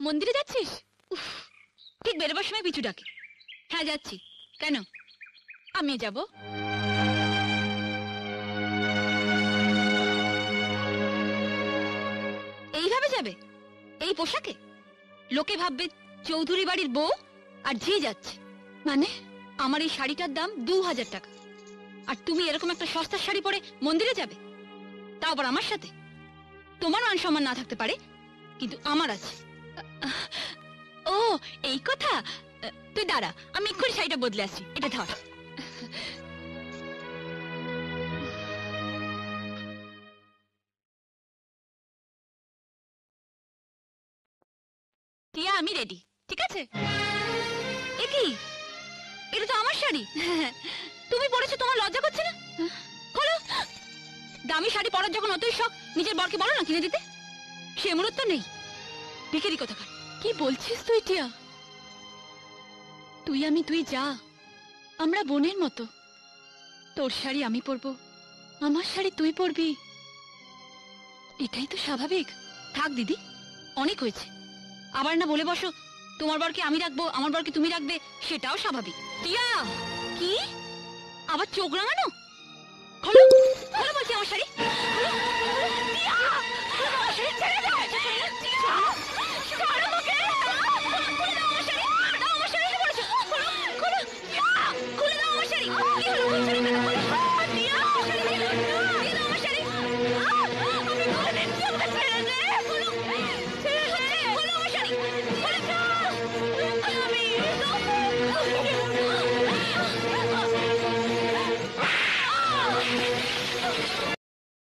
মন্দিরে যাচ্ছিস? ঠিক বেরোবার সময় পিছু ডাকে। হ্যাঁ যাচ্ছি। কেন? আমি যাব। এইভাবে যাবে? এই পোশাকে? লোকে ভাববে চৌধুরী বাড়ির বউ আর ঝি যাচ্ছে। মানে আমার এই শাড়িটার দাম 2000 টাকা, আর তুমি এরকম একটা সস্তার শাড়ি পরে মন্দিরে যাবে, তাও আবার আমার সাথে? তোমার মান সম্মান না থাকতে পারে, কিন্তু আমার আছে। ও এই কথা। তুই দাঁড়া, আমি এক্ষুনি শাড়িটা বদলে আসছি। এটা ধর। টিয়া আমি রেডি, ঠিক আছে? এ কি, এটা তো আমার শাড়ি। তুমি পরেছো, তোমার লজ্জা করছে না? বলো, দামি শাড়ি পরার যখন অতই শখ, নিজের বরকে বলো না কিনে দিতে। সে মুহূর্ত নেই। ভিখারি কোথাকার। কি বলছিস তুই টিয়া? তুই আমি তুই যা, আমরা বোনের মতো। তোর শাড়ি আমি পরবো, আমার শাড়ি তুই পরবি, এটাই তো স্বাভাবিক। থাক দিদি, অনেক হয়েছে। আবার না বলে বসো তোমার বরকে আমি রাখবো, আমার বরকে তুমি রাখবে, সেটাও স্বাভাবিক। টিয়া, কি আবার চোখ রাঙানো? খোলো খোলো বলছি আমার শাড়ি।